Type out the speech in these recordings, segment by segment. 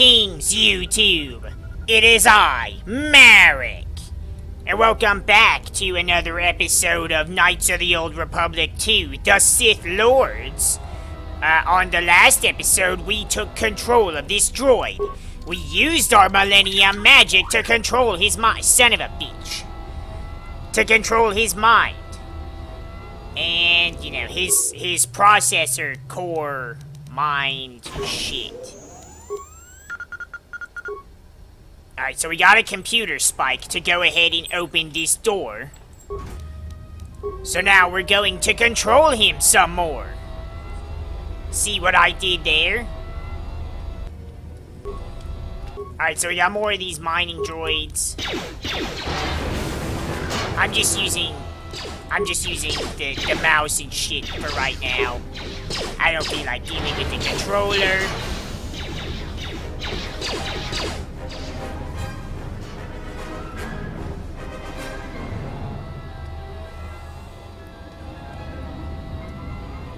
Greetings, YouTube! It is I, MariK, and welcome back to another episode of Knights of the Old Republic 2, The Sith Lords. On the last episode, we took control of this droid. We used our Millennium magic to control his mind. Son of a bitch. To control his mind. And, you know, his processor, core, mind, shit. Alright, so we got a computer spike to go ahead and open this door. So now we're going to control him some more. See what I did there? Alright, so we got more of these mining droids. I'm just using the mouse and shit for right now. I don't feel like dealing with the controller.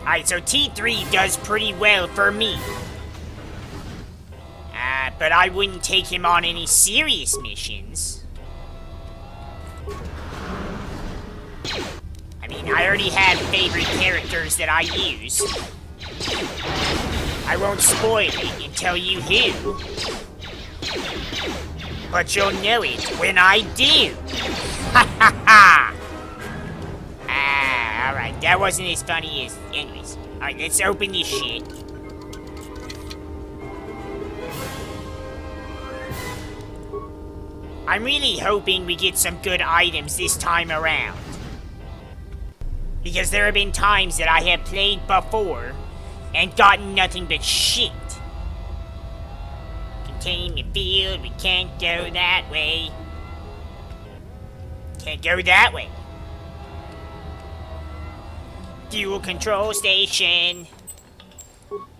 Alright, so T3 does pretty well for me. But I wouldn't take him on any serious missions. I mean, I already have favorite characters that I use. I won't spoil it and tell you who. But you'll know it when I do. Ha ha ha! Alright, that wasn't as funny as... Anyways. Alright, let's open this shit. I'm really hoping we get some good items this time around. Because there have been times that I have played before and gotten nothing but shit. Containment field, we can't go that way. Can't go that way. Fuel control station.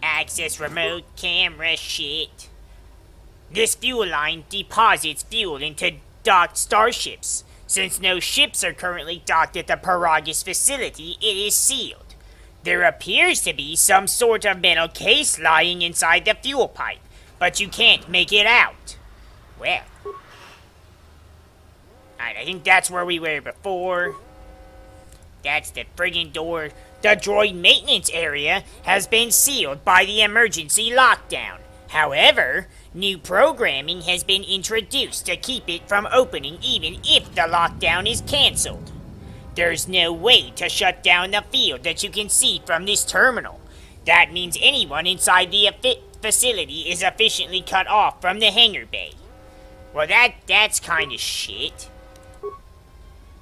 Access remote camera shit. This fuel line deposits fuel into docked starships. Since no ships are currently docked at the Peragus facility, it is sealed. There appears to be some sort of metal case lying inside the fuel pipe, but you can't make it out. Well. Alright, I think that's where we were before. That's the friggin' door. The droid maintenance area has been sealed by the emergency lockdown. However, new programming has been introduced to keep it from opening even if the lockdown is cancelled. There's no way to shut down the field that you can see from this terminal. That means anyone inside the facility is efficiently cut off from the hangar bay. Well, that's kinda shit.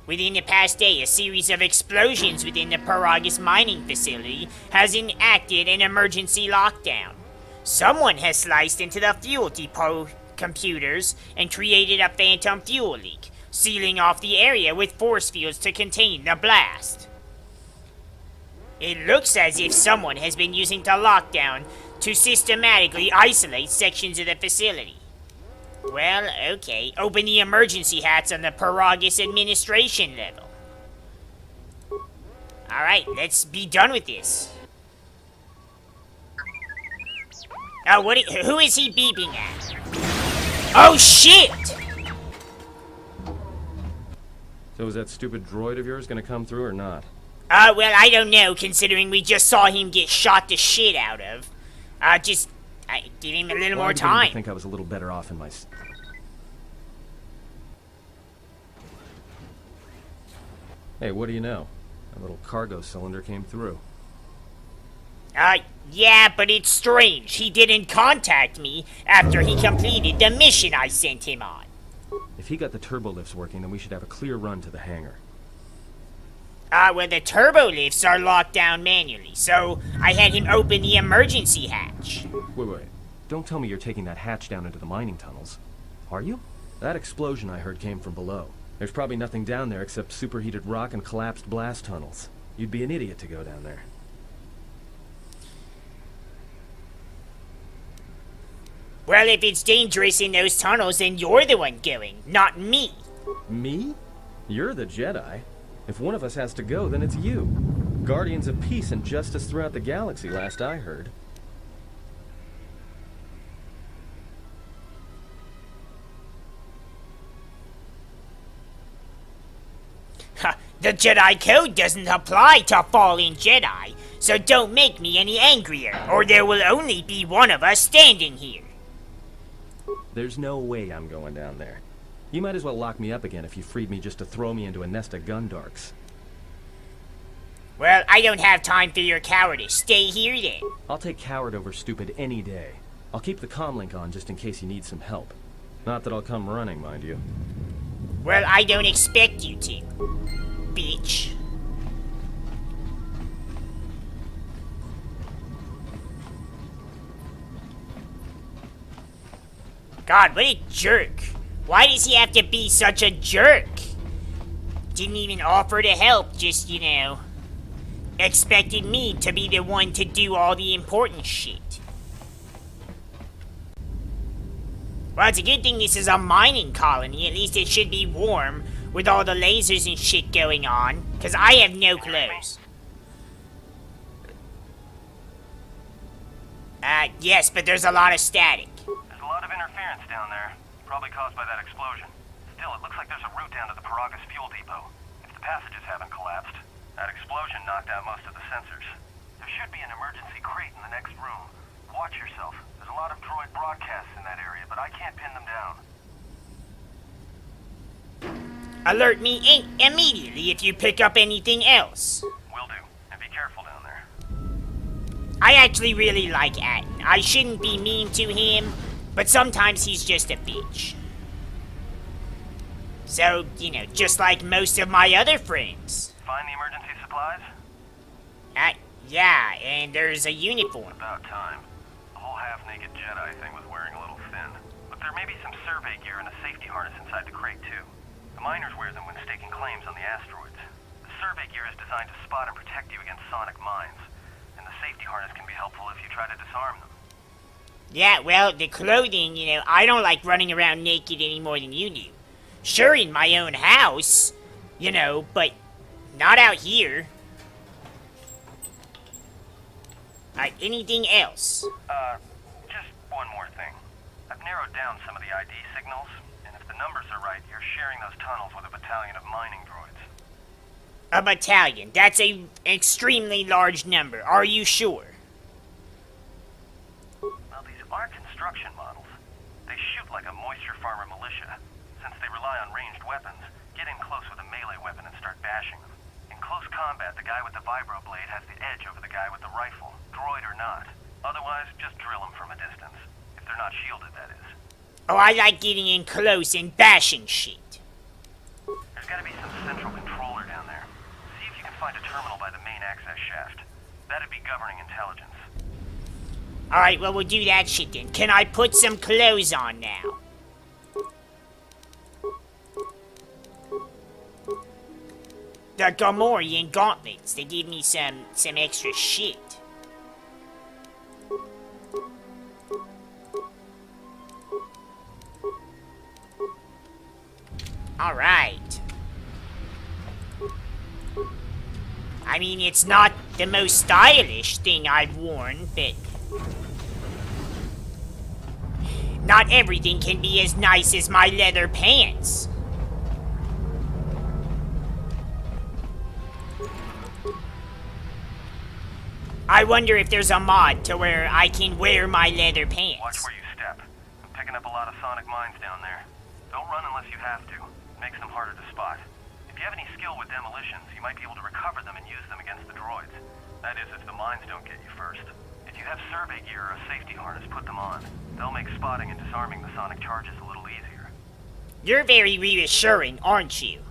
Within the past day, a series of explosions within the Peragus mining facility has enacted an emergency lockdown. Someone has sliced into the fuel depot computers and created a phantom fuel leak, sealing off the area with force fields to contain the blast. It looks as if someone has been using the lockdown to systematically isolate sections of the facility. Well, okay. Open the emergency hatch on the Peragus administration level. Alright, let's be done with this. Oh, who is he beeping at? Oh, shit! So is that stupid droid of yours gonna come through or not? Well, I don't know, considering we just saw him get shot the shit out of. Give him a little more time. I think I was a little better off in my... Hey, what do you know? A little cargo cylinder came through. Yeah, but it's strange. He didn't contact me after he completed the mission I sent him on. If he got the turbo lifts working, then we should have a clear run to the hangar. Well, the turbo lifts are locked down manually, so I had him open the emergency hatch. Wait. Don't tell me you're taking that hatch down into the mining tunnels. Are you? That explosion I heard came from below. There's probably nothing down there except superheated rock and collapsed blast tunnels. You'd be an idiot to go down there. Well, if it's dangerous in those tunnels, then you're the one going, not me. Me? You're the Jedi. If one of us has to go, then it's you. Guardians of peace and justice throughout the galaxy, last I heard. The Jedi Code doesn't apply to fallen Jedi, so don't make me any angrier, or there will only be one of us standing here. There's no way I'm going down there. You might as well lock me up again if you freed me just to throw me into a nest of Gundarks. Well, I don't have time for your cowardice. Stay here then. I'll take coward over stupid any day. I'll keep the comlink on just in case you need some help. Not that I'll come running, mind you. Well, I don't expect you to, bitch. God, what a jerk. Why does he have to be such a jerk? Didn't even offer to help, just, expected me to be the one to do all the important shit. Well, it's a good thing this is a mining colony. At least it should be warm with all the lasers and shit going on. Because I have no clothes. Yes, but there's a lot of static. There's a lot of interference down there. Probably caused by that explosion. Still, it looks like there's a route down to the Paragus fuel depot. If the passages haven't collapsed. That explosion knocked out most of the sensors. There should be an emergency crate in the next room. Watch yourself. There's a lot of droid broadcasts in that area, but I can't pin them down. Alert me immediately if you pick up anything else. Will do. And be careful down there. I actually really like Atten. I shouldn't be mean to him, but sometimes he's just a bitch. So, just like most of my other friends. Find the emergency supplies? Yeah, and there's a uniform. About time. The whole half-naked Jedi thing was wearing a little thin. But there may be some survey gear and a safety harness inside the crate, too. The miners wear them when staking claims on the asteroids. The survey gear is designed to spot and protect you against sonic mines. And the safety harness can be helpful if you try to disarm them. Yeah, well, the clothing, I don't like running around naked any more than you do. Sure, in my own house, but not out here. Alright, anything else? Just one more thing. I've narrowed down some of the ID signals, and if the numbers are right, you're sharing those tunnels with a battalion of mining droids. A battalion. That's an extremely large number. Are you sure? Well, these are construction models. They shoot like a moisture farmer militia. Since they rely on ranged weapons, get in close with a melee weapon and start bashing them. In close combat, the guy with the vibro blade has the edge over the guy with the rifle, droid or not. Otherwise, just drill them from a distance. If they're not shielded, that is. Oh, I like getting in close and bashing shit. There's gotta be some central controller down there. See if you can find a terminal by the main access shaft. That'd be governing intelligence. Alright, well, we'll do that shit then. Can I put some clothes on now? The Gamorrean gauntlets. They give me some extra shit. Alright. I mean, it's not the most stylish thing I've worn, but not everything can be as nice as my leather pants. I wonder if there's a mod to where I can wear my leather pants. Watch where you step. I'm picking up a lot of sonic mines down there. Don't run unless you have to. It makes them harder to spot. If you have any skill with demolitions, you might be able to recover them and use them against the droids. That is, if the mines don't get you first. If you have survey gear or a safety harness, put them on. They'll make spotting and disarming the sonic charges a little easier. You're very reassuring, aren't you?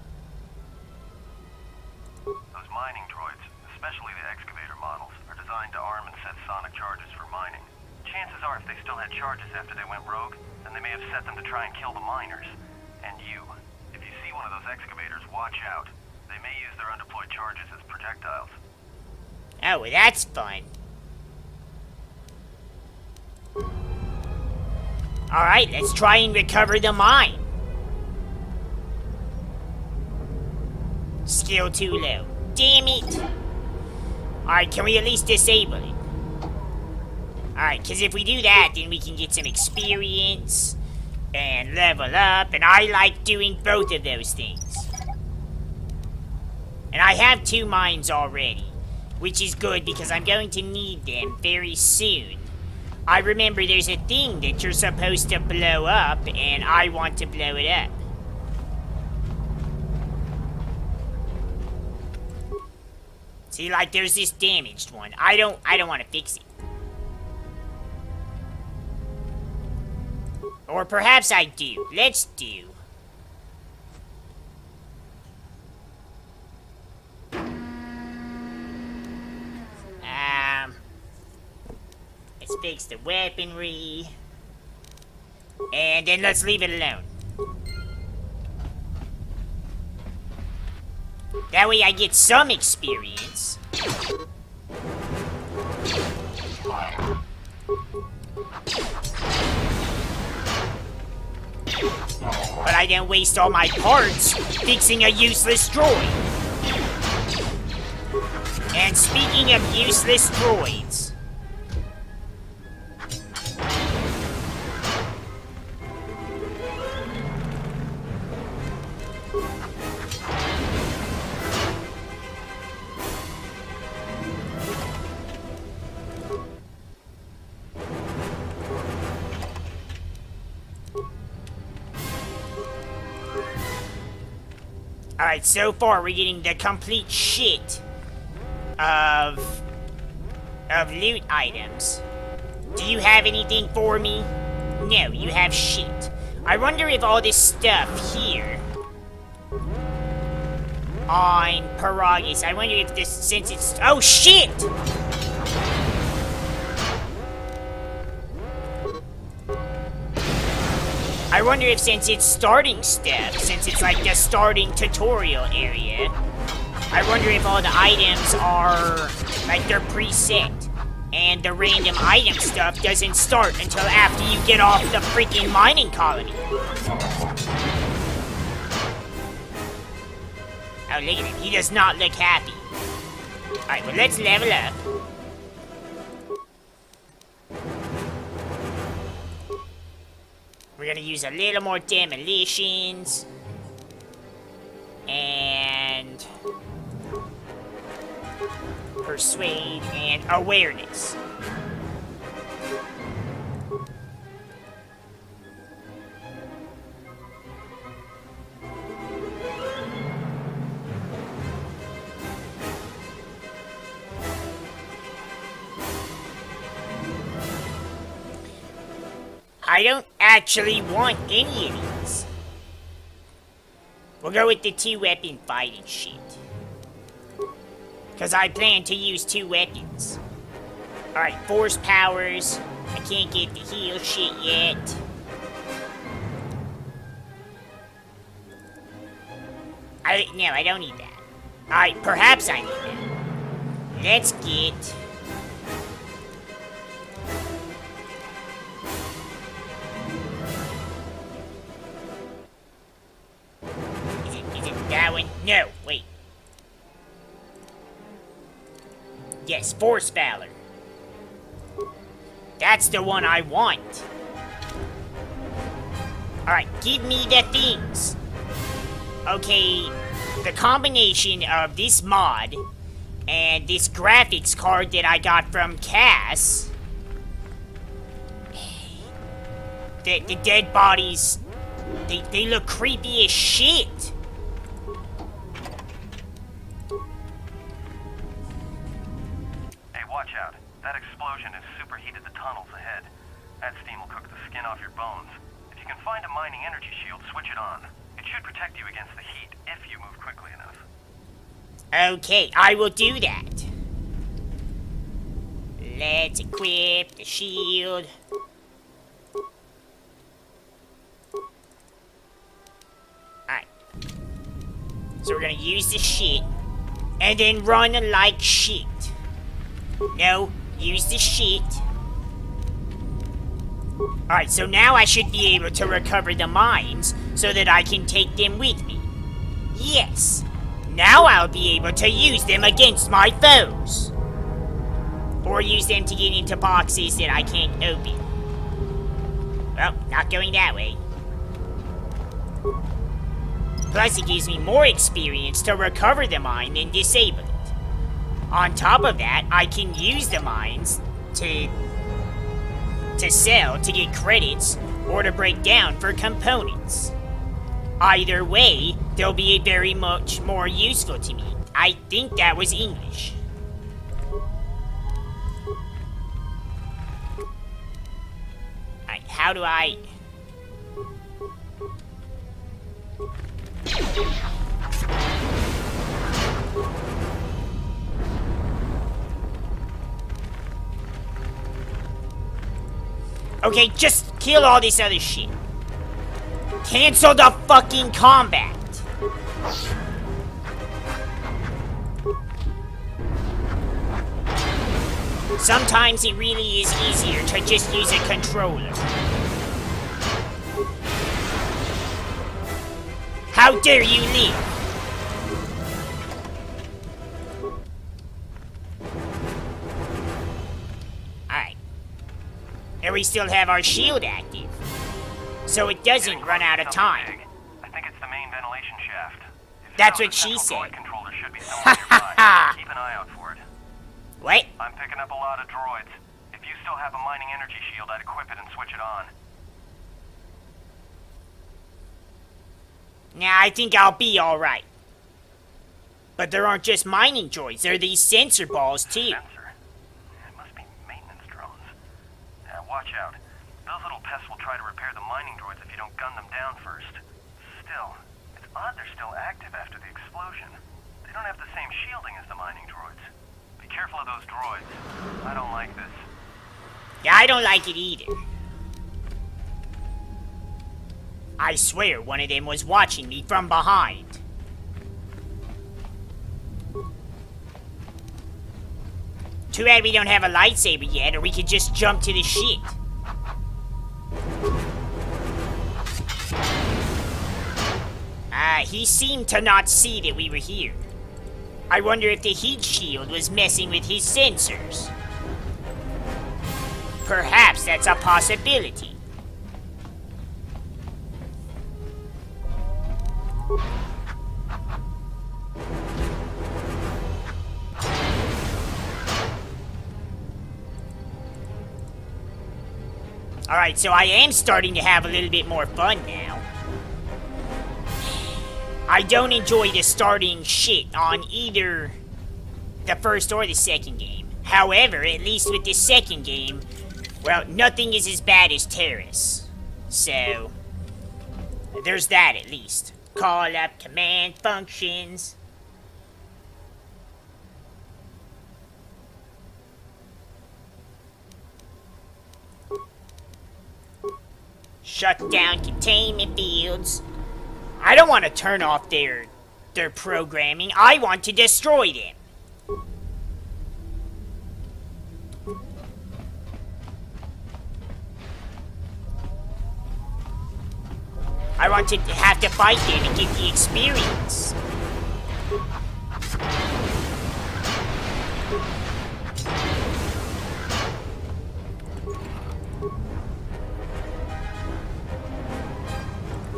Those mining droids, especially the excavator models, are designed to arm and set sonic charges for mining. Chances are if they still had charges after they went rogue, then they may have set them to try and kill the miners. And you. If you see one of those excavators, watch out. They may use their undeployed charges as projectiles. Oh, well, that's fun. Alright, let's try and recover the mine. Skill too low. Damn it! Alright, can we at least disable it? Alright, because if we do that, then we can get some experience and level up, and I like doing both of those things. And I have 2 mines already, which is good because I'm going to need them very soon. I remember there's a thing that you're supposed to blow up, and I want to blow it up. See, like, there's this damaged one. I don't want to fix it. Or perhaps I do. Let's do. Let's fix the weaponry. And then let's leave it alone. That way I get some experience. But I don't waste all my parts fixing a useless droid. And speaking of useless droids... Alright, so far we're getting the complete shit of loot items. Do you have anything for me? No, you have shit. I wonder if all this stuff here on Paragus, I wonder if this, since it's, oh shit! I wonder if since it's starting stuff, since it's like the starting tutorial area, I wonder if all the items are, like, they're preset. And the random item stuff doesn't start until after you get off the freaking mining colony. Oh, look at him. He does not look happy. Alright, well, let's level up. We're gonna use a little more demolitions. And... persuade and awareness. I don't actually want any of these. We'll go with the 2-weapon fighting shit. Because I plan to use 2 weapons. Alright, force powers. I can't get the heal shit yet. No, I don't need that. Alright, perhaps I need that. Let's get... Is it that one? No, wait. Yes, Force Valor. That's the one I want. Alright, give me the things. Okay, the combination of this mod and this graphics card that I got from Cass. The dead bodies, they look creepy as shit. Watch out. That explosion has superheated the tunnels ahead. That steam will cook the skin off your bones. If you can find a mining energy shield, switch it on. It should protect you against the heat if you move quickly enough. Okay, I will do that. Let's equip the shield. Alright. So we're gonna use the shit and then run like shit. No, use the shit. Alright, so now I should be able to recover the mines so that I can take them with me. Yes, now I'll be able to use them against my foes. Or use them to get into boxes that I can't open. Well, not going that way. Plus, it gives me more experience to recover the mine than disable it. On top of that, I can use the mines to sell to get credits or to break down for components. Either way, they'll be very much more useful to me. I think that was English. Alright, how do I... Okay, just kill all this other shit. Cancel the fucking combat. Sometimes it really is easier to just use a controller. How dare you leave? Alright. And we still have our shield active. So it doesn't run out of time. I think it's the main ventilation shaft. That's what she said. Controller should be somewhere nearby. Keep an eye out for it. What? I'm picking up a lot of droids. If you still have a mining energy shield, I'd equip it and switch it on. Nah, I think I'll be alright. But there aren't just mining droids, there are these sensor balls too. Sensor? It must be maintenance drones. Now watch out. Those little pests will try to repair the mining droids if you don't gun them down first. Still, it's odd they're still active after the explosion. They don't have the same shielding as the mining droids. Be careful of those droids. I don't like this. Yeah, I don't like it either. I swear one of them was watching me from behind. Too bad we don't have a lightsaber yet, or we could just jump to the shit. He seemed to not see that we were here. I wonder if the heat shield was messing with his sensors. Perhaps that's a possibility. Alright, so I am starting to have a little bit more fun now. I don't enjoy the starting shit on either the first or the second game. However, at least with the second game, well, nothing is as bad as Terrace. So, there's that at least. Call up command functions. Shut down containment fields. I don't want to turn off their programming. I want to destroy them. I want to have to fight them and get the experience.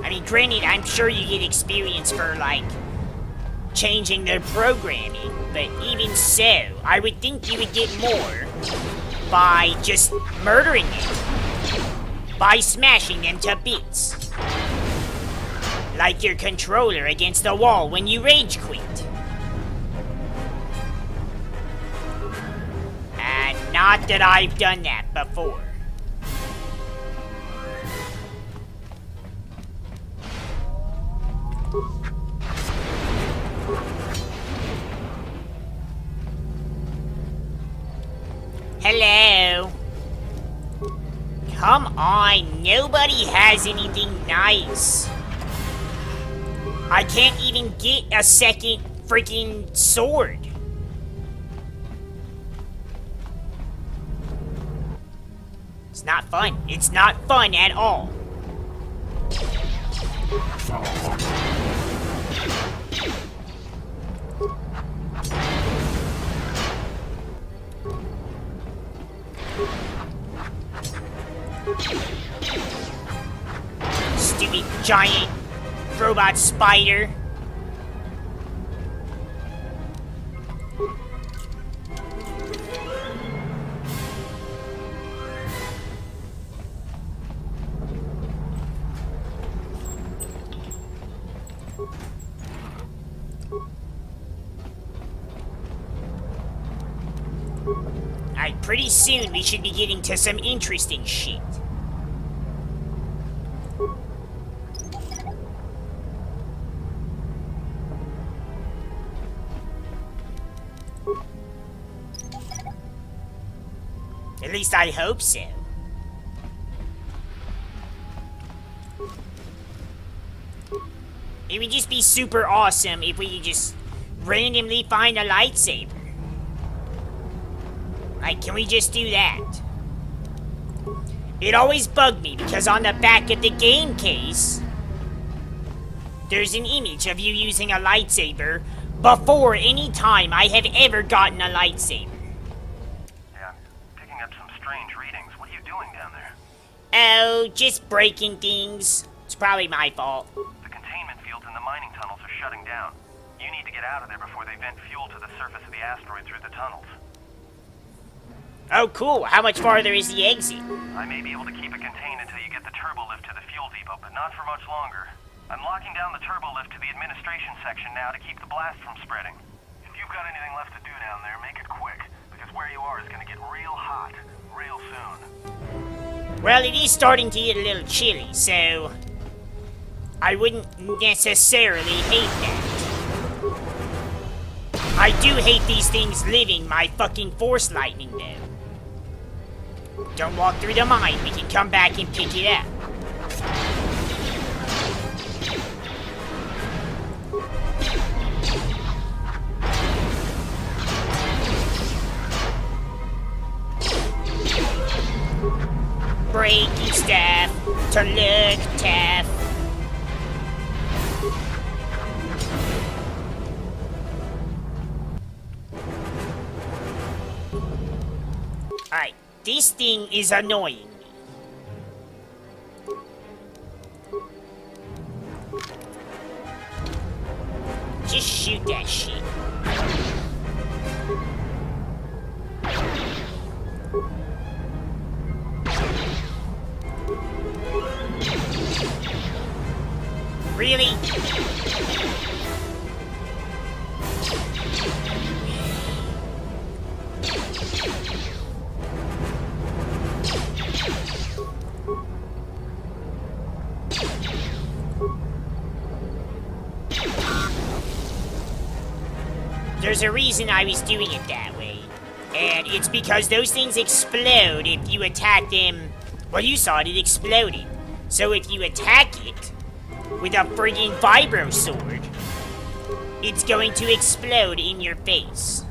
I mean, granted, I'm sure you get experience for, like, changing their programming, but even so, I would think you would get more by just murdering them. By smashing them to bits. Like your controller against the wall when you rage quit. And not that I've done that before. Hello? Come on, nobody has anything nice. I can't even get a second freaking sword. It's not fun. It's not fun at all. Stupid giant robot spider. Alright, pretty soon we should be getting to some interesting shit. At least I hope so. It would just be super awesome if we could just randomly find a lightsaber. Like, can we just do that? It always bugged me because on the back of the game case, there's an image of you using a lightsaber before any time I have ever gotten a lightsaber. Yeah, I'm picking up some strange readings. What are you doing down there? Oh, just breaking things. It's probably my fault. The containment fields in the mining tunnels are shutting down. You need to get out of there before they vent fuel to the surface of the asteroid through the tunnels. Oh, cool. How much farther is the exit? I may be able to keep it contained until you get the turbo lift to the fuel depot, but not for much longer. I'm locking down the turbo lift to the administration section now to keep the blast from spreading. If you've got anything left to do down there, make it quick, because where you are is going to get real hot real soon. Well, it is starting to get a little chilly, so I wouldn't necessarily hate that. I do hate these things living my fucking force lightning, though. Don't walk through the mine. We can come back and pick it up. Breaking stuff to look tough. Alright, this thing is annoying me. Just shoot that shit. Really? There's a reason I was doing it that way. And it's because those things explode if you attack them. Well, you saw it, it exploded. So if you attack it with a friggin' vibro sword, it's going to explode in your face.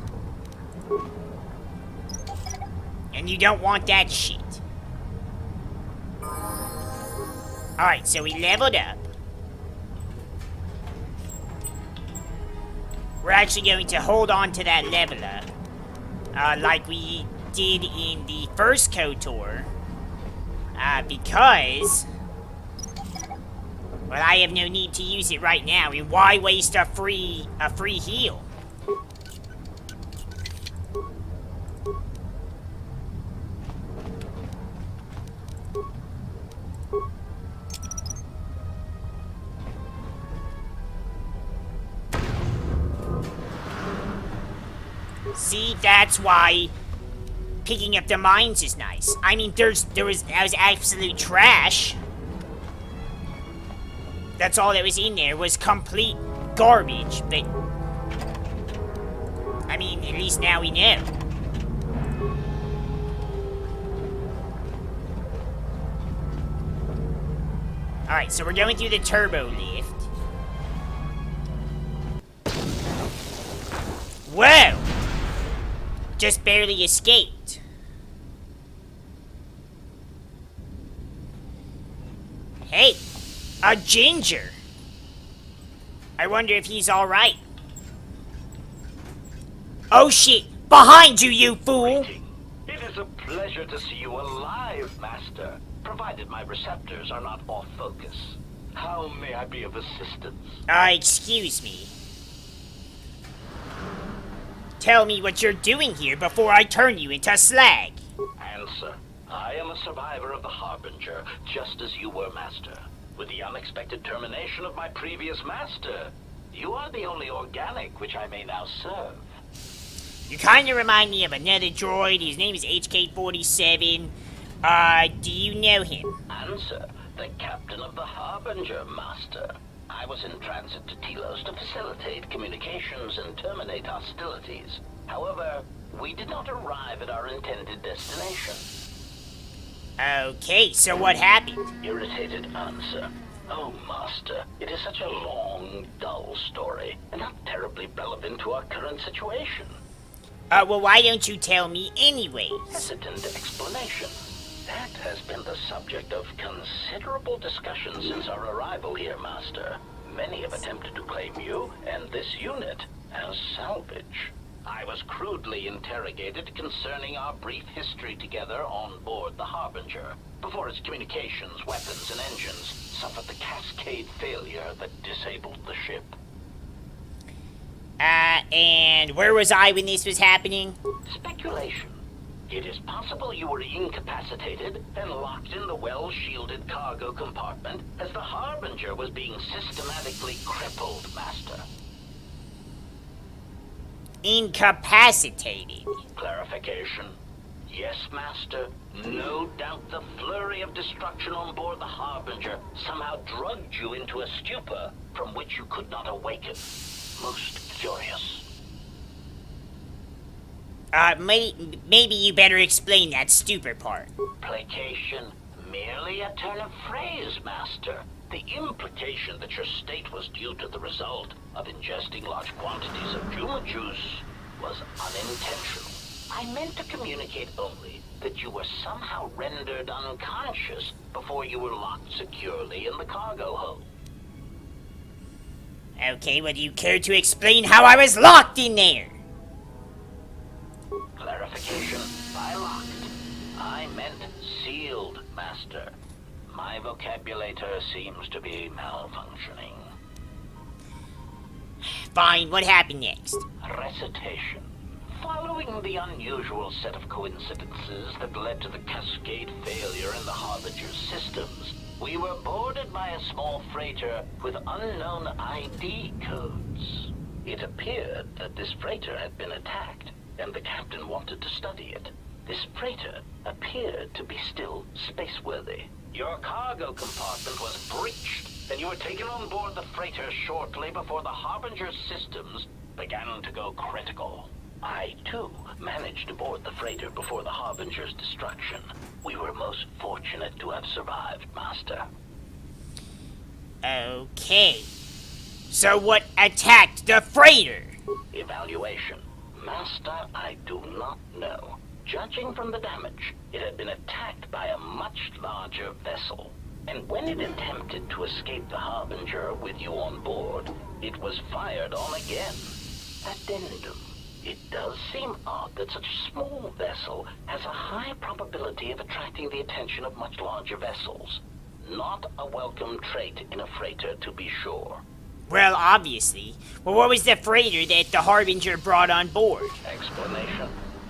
And you don't want that shit. Alright, so we leveled up. We're actually going to hold on to that level up. Like we did in the first KotOR. Because... well, I have no need to use it right now. I mean, why waste a free heal? See, that's why picking up the mines is nice. I mean, that was absolute trash. That's all that was in there, was complete garbage, but... I mean, at least now we know. Alright, so we're going through the turbo lift. Whoa! Just barely escaped. Hey! A ginger! I wonder if he's alright. Oh shit! Behind you, you fool! Wreaking. It is a pleasure to see you alive, Master, provided my receptors are not off focus. How may I be of assistance? Excuse me. Tell me what you're doing here before I turn you into slag. Answer. I am a survivor of the Harbinger, just as you were, Master. With the unexpected termination of my previous Master, you are the only organic which I may now serve. You kinda remind me of another droid. His name is HK-47. Do you know him? Answer. The captain of the Harbinger, Master. I was in transit to Telos to facilitate communications and terminate hostilities. However, we did not arrive at our intended destination. Okay, so what happened? Irritated answer. Oh, Master, it is such a long, dull story, and not terribly relevant to our current situation. Well, why don't you tell me anyways? Hesitant explanation. That has been the subject of considerable discussion since our arrival here, Master. Many have attempted to claim you and this unit as salvage. I was crudely interrogated concerning our brief history together on board the Harbinger, before its communications, weapons, and engines suffered the cascade failure that disabled the ship. And where was I when this was happening? Speculation. It is possible you were incapacitated and locked in the well-shielded cargo compartment as the Harbinger was being systematically crippled, Master. Incapacitated. Clarification. Yes, Master. No doubt the flurry of destruction on board the Harbinger somehow drugged you into a stupor from which you could not awaken. Most curious. Maybe you better explain that stupor part. Placation. Merely a turn of phrase, Master. The implication that your state was due to the result of ingesting large quantities of Juma juice was unintentional. I meant to communicate only that you were somehow rendered unconscious before you were locked securely in the cargo hold. Okay, well, do you care to explain how I was locked in there? Clarification. By locked, I meant sealed, Master. My vocabulator seems to be malfunctioning. Fine, what happened next? Recitation. Following the unusual set of coincidences that led to the cascade failure in the Harbinger's systems, we were boarded by a small freighter with unknown ID codes. It appeared that this freighter had been attacked, and the captain wanted to study it. This freighter appeared to be still spaceworthy. Your cargo compartment was breached, and you were taken on board the freighter shortly before the Harbinger's systems began to go critical. I, too, managed to board the freighter before the Harbinger's destruction. We were most fortunate to have survived, Master. Okay. So what attacked the freighter? Evaluation. Master, I do not know. Judging from the damage, it had been attacked by a much larger vessel. And when it attempted to escape the Harbinger with you on board, it was fired on again. Addendum. It does seem odd that such a small vessel has a high probability of attracting the attention of much larger vessels. Not a welcome trait in a freighter, to be sure. Well, obviously. Well, what was the freighter that the Harbinger brought on board? Explanation.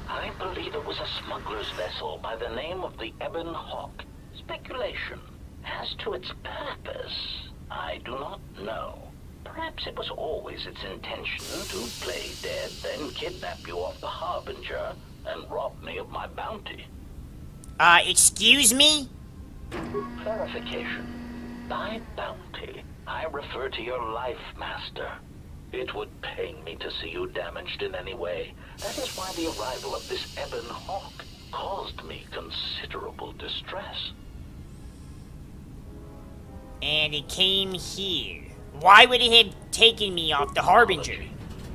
I believe it was a smuggler's vessel by the name of the Ebon Hawk. Speculation. As to its purpose, I do not know. Perhaps it was always its intention to play dead, then kidnap you off the Harbinger and rob me of my bounty. Excuse me? Clarification. By bounty, I refer to your life, Master. It would pain me to see you damaged in any way. That is why the arrival of this Ebon Hawk caused me considerable distress. And it came here. Why would it have taken me off the Harbinger?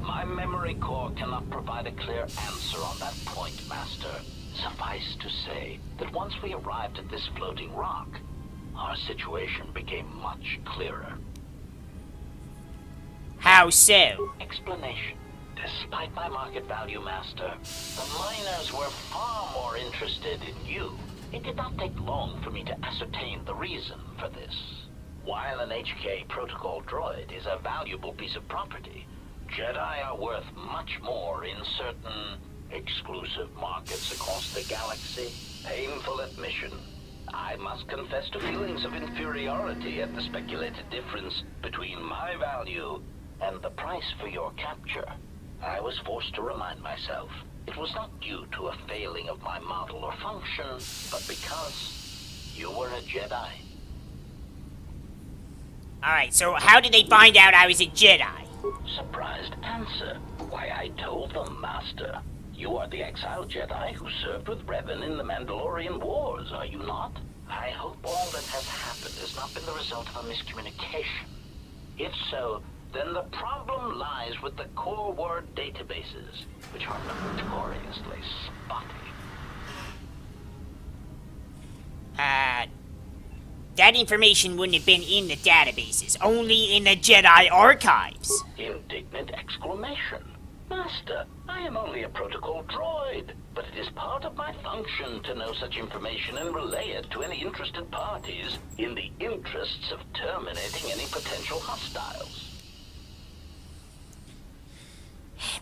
My memory core cannot provide a clear answer on that point, Master. Suffice to say that once we arrived at this floating rock, our situation became much clearer. How so? Explanation. Despite my market value, Master, the miners were far more interested in you. It did not take long for me to ascertain the reason for this. While an HK protocol droid is a valuable piece of property, Jedi are worth much more in certain exclusive markets across the galaxy. Painful admission. I must confess to feelings of inferiority at the speculated difference between my value and the price for your capture. I was forced to remind myself it was not due to a failing of my model or function, but because you were a Jedi. Alright, so how did they find out I was a Jedi? Surprised answer. Why, I told them, Master. You are the exiled Jedi who served with Revan in the Mandalorian Wars, are you not? I hope all that has happened has not been the result of a miscommunication. If so, then the problem lies with the KotOR databases, which are notoriously spotty. That information wouldn't have been in the databases, only in the Jedi archives. Indignant exclamation. Master, I am only a protocol droid, but it is part of my function to know such information and relay it to any interested parties in the interests of terminating any potential hostiles.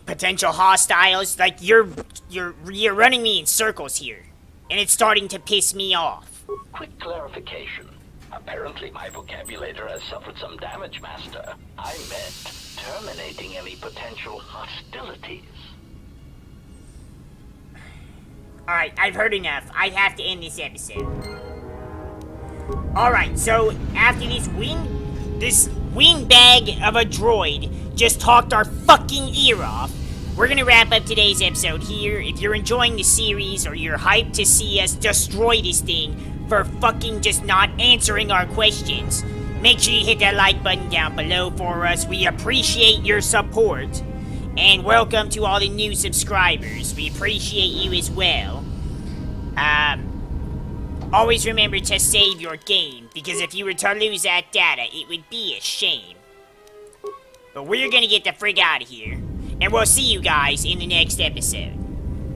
Potential hostiles? Like, you're running me in circles here, and it's starting to piss me off. Quick clarification. Apparently my vocabulator has suffered some damage, Master. I meant terminating any potential hostilities. Alright, I've heard enough. I have to end this episode. Alright, so after this windbag of a droid just talked our fucking ear off, we're gonna wrap up today's episode here. If you're enjoying the series or you're hyped to see us destroy this thing for fucking just not answering our questions, make sure you hit that like button down below for us. We appreciate your support. And welcome to all the new subscribers. We appreciate you as well. Always remember to save your game, because if you were to lose that data, it would be a shame. But we're gonna get the frig out of here, and we'll see you guys in the next episode.